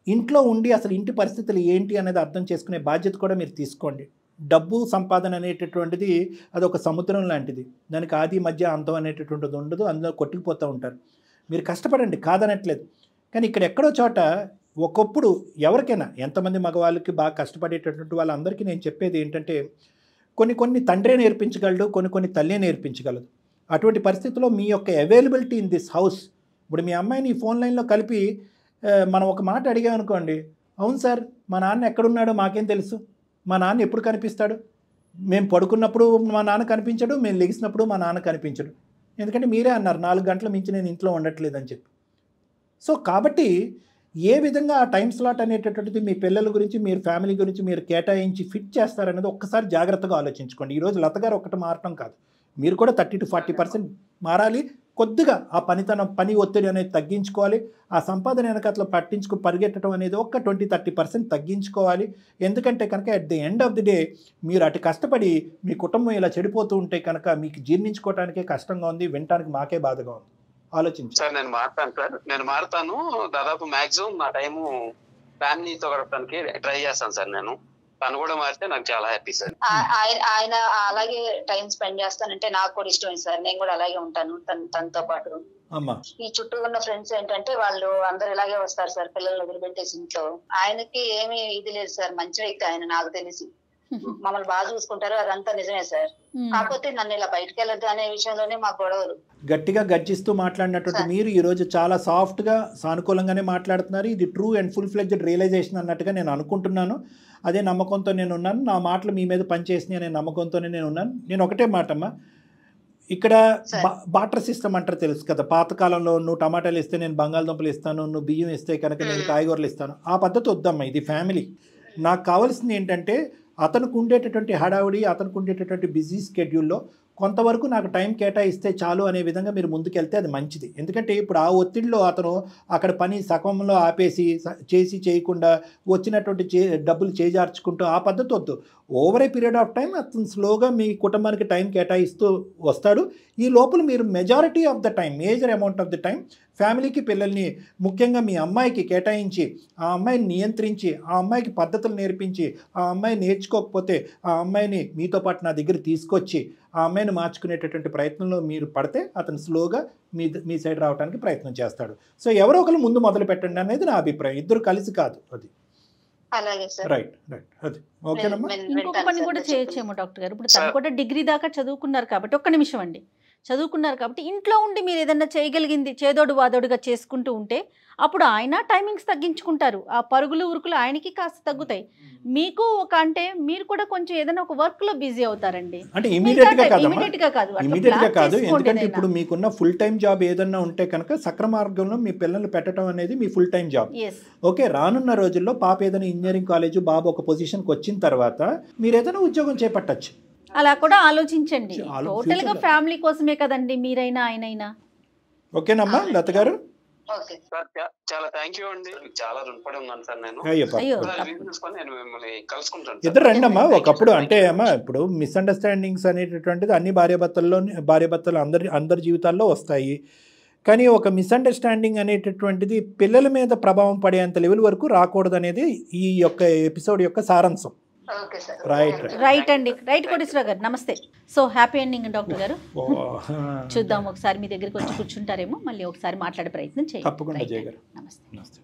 Speaker 3: ఇంట్లో ఉండి అసలు ఇంటి పరిస్థితులు ఏంటి అనేది అర్థం చేసుకునే బాధ్యత కూడా మీరు తీసుకోండి. డబ్బు సంపాదన అనేటటువంటిది అదొక సముద్రం లాంటిది. దానికి ఆది మధ్య అంతం అనేటటువంటిది ఉండదు, అందులో కొట్టుకుపోతూ ఉంటారు. మీరు కష్టపడండి, కాదనట్లేదు. కానీ ఇక్కడ ఎక్కడో చోట ఒకప్పుడు ఎవరికైనా ఎంతమంది మగవాళ్ళకి బాగా కష్టపడేటటువంటి వాళ్ళందరికీ నేను చెప్పేది ఏంటంటే, కొన్ని తండ్రే నేర్పించగలడు, కొన్ని తల్లే నేర్పించగలదు. అటువంటి పరిస్థితుల్లో మీ యొక్క అవైలబిలిటీ ఇన్ దిస్ హౌస్, ఇప్పుడు మీ అమ్మాయిని ఫోన్ లైన్లో కలిపి మనం ఒక మాట అడిగామనుకోండి, అవును సార్ మా నాన్న ఎక్కడున్నాడో మాకేం తెలుసు, మా నాన్న ఎప్పుడు కనిపిస్తాడు, మేము పడుకున్నప్పుడు మా నాన్న కనిపించడు, మేము లెగిసినప్పుడు మా నాన్న కనిపించడు, ఎందుకంటే మీరే అన్నారు 4 గంటల మించి నేను ఇంట్లో ఉండట్లేదని చెప్పి. సో కాబట్టి ఏ విధంగా ఆ టైం స్లాట్ అనేటటువంటిది మీ పిల్లల గురించి, మీరు ఫ్యామిలీ గురించి మీరు కేటాయించి ఫిట్ చేస్తారనేది ఒక్కసారి జాగ్రత్తగా ఆలోచించుకోండి. ఈరోజు లత గారు ఒకటి మారటం కాదు, మీరు కూడా 30 to 40% మారాలి. కొద్దిగా ఆ పని ఒత్తిడి అనేది తగ్గించుకోవాలి. ఆ సంపాదన వెనకట్లా పరిగెట్టడం అనేది ఒక 20-30% తగ్గించుకోవాలి. ఎందుకంటే కనుక at the end of the day మీరు అటు కష్టపడి మీ కుటుంబం ఇలా చెడిపోతూ ఉంటే కనుక మీకు జీర్ణించుకోవడానికే కష్టంగా ఉంది, వినటానికి మాకే బాధగా ఉంది. ఆలోచించండి
Speaker 2: సార్. నేను మారుతాను. దాదాపు మాక్సిమం నా టైము ఫ్యామిలీతో గడపడానికి ట్రై చేస్తాను సార్. నేను తను కూడా మారితే నాకు చాలా హ్యాపీ సార్.
Speaker 4: ఆయన అలాగే టైం స్పెండ్ చేస్తానంటే నాకు కూడా ఇష్టమే సార్. నేను కూడా అలాగే ఉంటాను తనతో పాటు. ఈ చుట్టూ ఉన్న ఫ్రెండ్స్ ఏంటంటే వాళ్ళు అందరు ఇలాగే వస్తారు సార్, పిల్లలు వదిలిపెట్టేసి ఇంట్లో. ఆయనకి ఏమీ ఇది లేదు సార్, మంచి వ్యక్తి ఆయన, నాకు తెలిసి మమ్మల్ని బాగా చూసుకుంటారు, అదంతా నిజమే సార్. కాకపోతే నన్ను ఇలా బయటకు వెళ్ళదు అనే విషయంలోనే మాకు గొడవలు.
Speaker 3: గట్టిగా గర్జిస్తూ మాట్లాడినటువంటి మీరు ఈరోజు చాలా సాఫ్ట్గా సానుకూలంగానే మాట్లాడుతున్నారు. ఇది true and full fledged realisation అన్నట్టుగా నేను అనుకుంటున్నాను. అదే నమ్మకంతో నేను ఉన్నాను. నా మాటలు మీ మీద పనిచేసినాయి అనే నమ్మకంతోనే నేను ఉన్నాను. నేను ఒకటే మాటమ్మా, ఇక్కడ బాటర్ సిస్టమ్ అంటారు తెలుసు కదా, పాతకాలంలో నువ్వు టమాటాలు ఇస్తే నేను బంగాళదుంపలు ఇస్తాను, నువ్వు బియ్యం ఇస్తే కనుక నేను కాయగూరలు ఇస్తాను, ఆ పద్ధతి వద్దమ్మా. ఇది ఫ్యామిలీ. నాకు కావాల్సింది ఏంటంటే అతనికి ఉండేటటువంటి హడావుడి, అతనికి ఉండేటటువంటి బిజీ స్కెడ్యూల్లో కొంతవరకు నాకు టైం కేటాయిస్తే చాలు అనే విధంగా మీరు ముందుకెళ్తే అది మంచిది. ఎందుకంటే ఇప్పుడు ఆ ఒత్తిడిలో అతను అక్కడ పని సగంలో ఆపేసి చేయకుండా వచ్చినటువంటి డబ్బులు చేజార్చుకుంటూ ఆ పద్ధతి వద్దు. Over a period of time అతను స్లోగా మీ కుటుంబానికి టైం కేటాయిస్తూ వస్తాడు. ఈ లోపల మీరు majority of the time, major amount of the time ఫ్యామిలీకి, పిల్లల్ని, ముఖ్యంగా మీ అమ్మాయికి కేటాయించి ఆ అమ్మాయిని నియంత్రించి, ఆ అమ్మాయికి పద్ధతులు నేర్పించి, ఆ అమ్మాయి నేర్చుకోకపోతే ఆ అమ్మాయిని మీతో పాటు నా దగ్గర తీసుకొచ్చి ఆ అమ్మాయిని మార్చుకునేటటువంటి ప్రయత్నంలో మీరు పడితే అతను స్లోగా మీ సైడ్ రావడానికి ప్రయత్నం చేస్తాడు. సో ఎవరో ఒకరు ముందు మొదలు పెట్టండి అనేది నా అభిప్రాయం. ఇద్దరు కలిసి కాదు. అది రైట్. అది ఓకేనమ్మా.
Speaker 5: ఇంకొక పని కూడా చేయొచ్చేమో డాక్టర్ గారు, ఇప్పుడు తను కూడా డిగ్రీ దాకా చదువుకున్నారు కాబట్టి, ఒక్క నిమిషం అండి, చదువుకున్నారు కాబట్టి ఇంట్లో ఉండి మీరు ఏదన్నా చేయగలిగింది చేదోడు వాదోడుగా చేసుకుంటూ ఉంటే అప్పుడు ఆయన టైమింగ్స్ తగ్గించుకుంటారు, ఆ పరుగులు ఉరుకులు ఆయనకి కాస్త తగ్గుతాయి, మీకు ఒక అంటే మీరు కూడా కొంచెం ఏదైనా ఒక వర్క్ లో బిజీ అవుతారండి.
Speaker 3: అంటే ఇమీడియట్ గా కాదు, ఎందుకంటే ఇప్పుడు మీకున్న ఫుల్ టైం జాబ్ ఏదన్నా ఉంటే కనుక సక్రమార్గంలో మీ పిల్లలు పెట్టడం అనేది మీ ఫుల్ టైం జాబ్. ఓకే, రానున్న రోజుల్లో పాప ఏదైనా ఇంజనీరింగ్ కాలేజ్, బాబు ఒక పొజిషన్కి వచ్చిన తర్వాత మీరు ఏదైనా ఉద్యోగం చేపట్టచ్చు.
Speaker 5: అలా కూడా ఆలోచించండి. టోటల్ గా ఫ్యామిలీ కోసమే కదండి మీరైనా ఆయనైనా.
Speaker 3: ఓకేనమ్మా లత గారు.
Speaker 2: చాలా థ్యాంక్ యూ అండి, చాలా రుణపడి ఉన్నాను సార్. నేను కలుసుకుంటాను.
Speaker 3: ఇద్దరు రండి అమ్మా. ఒకప్పుడు అంటే అమ్మా ఇప్పుడు మిస్అండర్స్టాండింగ్స్ అనేటటువంటిది అన్ని భార్యాభర్తలు అందరి జీవితాల్లో వస్తాయి. కానీ ఒక మిస్అండర్స్టాండింగ్ అనేటటువంటిది పిల్లల మీద ప్రభావం పడేంత లెవెల్ వరకు రాకూడదు అనేది ఈ యొక్క ఎపిసోడ్ యొక్క సారాంశం.
Speaker 5: రైట్ అండి, రైట్ కోటేశ్వర గారు, నమస్తే. సో హ్యాపీ ఎండింగ్ డాక్టర్ గారు. చూద్దాం, ఒకసారి మీ దగ్గరికి వచ్చి కూర్చుంటారేమో, మళ్ళీ ఒకసారి మాట్లాడే ప్రయత్నం చేయండి.
Speaker 3: తప్పకుండా.
Speaker 5: నమస్తే.